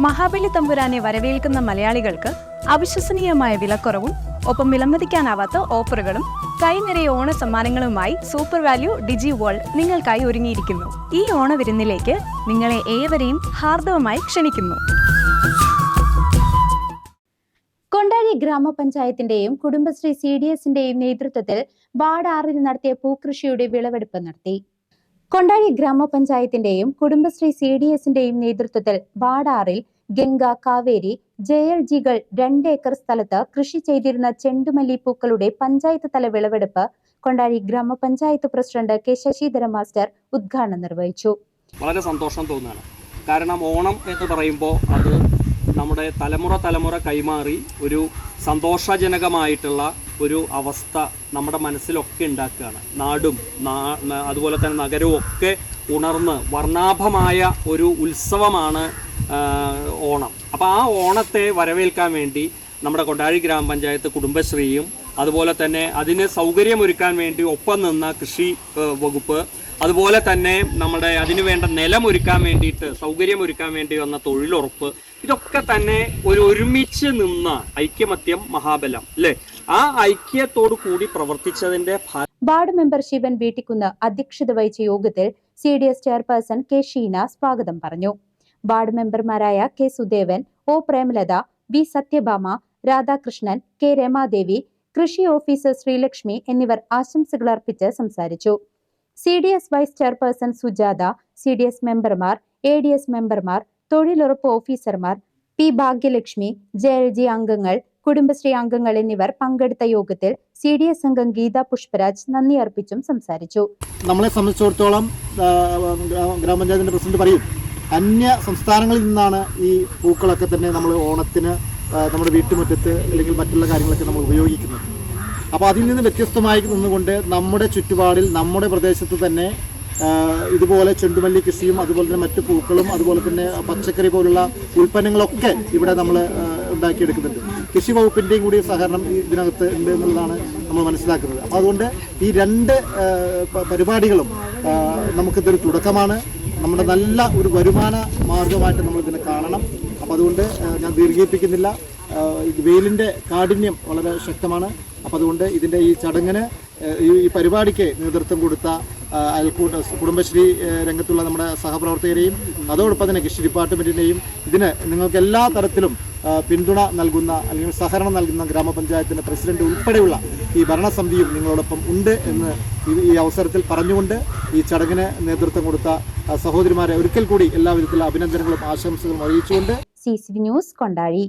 മഹാബലി തമ്പുരാനെ വരവേൽക്കുന്ന മലയാളികൾക്ക് അവിശ്വസനീയമായ വിലക്കുറവും ഒപ്പം വിലമതിക്കാനാവാത്ത ഓഫറുകളും കൈനിറയെ ഓണ സമ്മാനങ്ങളുമായി സൂപ്പർ വാല്യൂ ഡിജി വേൾഡ് നിങ്ങൾക്കായി ഒരുങ്ങിയിരിക്കുന്നു. ഈ ഓണവിരുന്നിലേക്ക് നിങ്ങളെ ഏവരെയും ഹാർദവമായി ക്ഷണിക്കുന്നു. കൊണ്ടാഴി ഗ്രാമപഞ്ചായത്തിന്റെയും കുടുംബശ്രീ CDSന്റെയും നേതൃത്വത്തിൽ വാർഡ് 6 നടത്തിയ പൂക്കൃഷിയുടെ വിളവെടുപ്പ് നടത്തി. കൊണ്ടാഴി ഗ്രാമപഞ്ചായത്തിന്റെയും കുടുംബശ്രീ CDSന്റെയും നേതൃത്വത്തിൽ വാർഡ് 6 ഗംഗ, കാവേരി, JLGകൾ 2 ഏക്കർ സ്ഥലത്ത് കൃഷി ചെയ്തിരുന്ന ചെണ്ടുമല്ലി പൂക്കളുടെ പഞ്ചായത്ത് തല വിളവെടുപ്പ് കൊണ്ടാഴി ഗ്രാമപഞ്ചായത്ത് പ്രസിഡന്റ് K. ശശിധര മാസ്റ്റർ ഉദ്ഘാടനം നിർവഹിച്ചു. വളരെ സന്തോഷം തോന്നുകയാണ്. കാരണം ഓണം എന്ന് പറയുമ്പോൾ അത് നമ്മുടെ തലമുറ കൈമാറി ഒരു സന്തോഷജനകമായിട്ടുള്ള ഒരു അവസ്ഥ നമ്മുടെ മനസ്സിലൊക്കെ ഉണ്ടാക്കുകയാണ്. നാടും അതുപോലെ തന്നെ നഗരവും ഒക്കെ ഉണർന്ന് വർണ്ണാഭമായ ഒരു ഉത്സവമാണ് ഓണം. അപ്പോൾ ആ ഓണത്തെ വരവേൽക്കാൻ വേണ്ടി നമ്മുടെ കൊണ്ടാഴി ഗ്രാമപഞ്ചായത്ത് കുടുംബശ്രീയും അതുപോലെ തന്നെ അതിന് സൗകര്യമൊരുക്കാൻ വേണ്ടി ഒപ്പം നിന്ന കൃഷി വകുപ്പ്, അതുപോലെ തന്നെ നമ്മുടെ അതിനു വേണ്ട നിലമൊരുക്കാൻ വേണ്ടിയിട്ട് സൗകര്യമൊരുക്കാൻ വേണ്ടി വന്ന തൊഴിലുറപ്പ്, ഇതൊക്കെ തന്നെ ഒരുമിച്ച് നിന്ന ഐക്യമത്യം മഹാബലം അല്ലേ? ആ ഐക്യത്തോടു കൂടി പ്രവർത്തിച്ചതിന്റെ വാർഡ് മെമ്പർ ശിവൻ വീട്ടിക്കുന്ന് അധ്യക്ഷത വഹിച്ച യോഗത്തിൽ CDS ചെയർപേഴ്സൺ K. ഷീന സ്വാഗതം പറഞ്ഞു. വാർഡ് മെമ്പർമാരായ K. Sudevan, O. Premalatha, B. Satyabhama, Radhakrishnan, K. Ramadevi, കൃഷി ഓഫീസർ ശ്രീലക്ഷ്മി എന്നിവർ ആശംസകൾ അർപ്പിച്ച് സംസാരിച്ചു. CDS vice chairperson Sujatha, CDS മെമ്പർമാർ, ADS മെമ്പർമാർ, തൊഴിലുറപ്പ് ഓഫീസർമാർ, P. ഭാഗ്യലക്ഷ്മി, JLG അംഗങ്ങൾ, കുടുംബശ്രീ അംഗങ്ങൾ എന്നിവർ പങ്കെടുത്ത യോഗത്തിൽ CDS അംഗം ഗീത പുഷ്പരാജ് നന്ദി അർപ്പിച്ചും സംസാരിച്ചു. നമ്മളെ സംബന്ധിച്ചിടത്തോളം ഗ്രാമപഞ്ചായത്തിന്റെ പ്രസിഡന്റ് പറയും, അന്യ സംസ്ഥാനങ്ങളിൽ നിന്നാണ് ഈ പൂക്കളൊക്കെ തന്നെ നമ്മൾ ഓണത്തിന് നമ്മുടെ വീട്ടുമുറ്റത്ത് അല്ലെങ്കിൽ മറ്റുള്ള കാര്യങ്ങളൊക്കെ നമ്മൾ ഉപയോഗിക്കുന്നത്. അപ്പോൾ അതിൽ നിന്ന് വ്യത്യസ്തമായി നിന്നുകൊണ്ട് നമ്മുടെ ചുറ്റുപാടിൽ നമ്മുടെ പ്രദേശത്ത് തന്നെ ഇതുപോലെ ചെണ്ടുമല്ലി കൃഷിയും അതുപോലെ തന്നെ മറ്റു പൂക്കളും അതുപോലെ തന്നെ പച്ചക്കറി പോലുള്ള ഉൽപ്പന്നങ്ങളൊക്കെ ഇവിടെ നമ്മൾ ഉണ്ടാക്കിയെടുക്കുന്നുണ്ട്. കൃഷി വകുപ്പിൻ്റെയും കൂടി സഹകരണം ഇതിനകത്ത് ഉണ്ട് എന്നുള്ളതാണ് നമ്മൾ മനസ്സിലാക്കുന്നത്. അപ്പോൾ അതുകൊണ്ട് ഈ 2 പരിപാടികളും നമുക്കിതൊരു തുടക്കമാണ്. നമ്മുടെ നല്ല ഒരു വരുമാന മാർഗമായിട്ട് നമ്മളിതിനെ കാണണം. അപ്പോൾ അതുകൊണ്ട് ഞാൻ ദീർഘിപ്പിക്കുന്നില്ല. വെയിലിൻ്റെ കാഠിന്യം വളരെ ശക്തമാണ്. അപ്പോൾ അതുകൊണ്ട് ഇതിൻ്റെ ഈ ചടങ്ങിന് ഈ പരിപാടിക്ക് നേതൃത്വം കൊടുത്ത കുടുംബശ്രീ രംഗത്തുള്ള നമ്മുടെ സഹപ്രവർത്തകരെയും അതോടൊപ്പം തന്നെ കൃഷി ഡിപ്പാർട്ട്മെൻറ്റിൻ്റെയും ഇതിന് നിങ്ങൾക്ക് എല്ലാ തരത്തിലും പിന്തുണ നൽകുന്ന അല്ലെങ്കിൽ സഹകരണം നൽകുന്ന ഗ്രാമപഞ്ചായത്തിൻ്റെ പ്രസിഡന്റ് ഉൾപ്പെടെയുള്ള ഈ ഭരണസമിതിയും നിങ്ങളോടൊപ്പം ഉണ്ട് എന്ന് ഈ അവസരത്തിൽ പറഞ്ഞുകൊണ്ട് ഈ ചടങ്ങിന് നേതൃത്വം കൊടുത്ത സഹോദരിമാരെ ഒരിക്കൽ കൂടി എല്ലാവിധത്തിലുള്ള അഭിനന്ദനങ്ങളും ആശംസകളും അറിയിച്ചുകൊണ്ട് CCV ന്യൂസ് കൊണ്ടാഴി.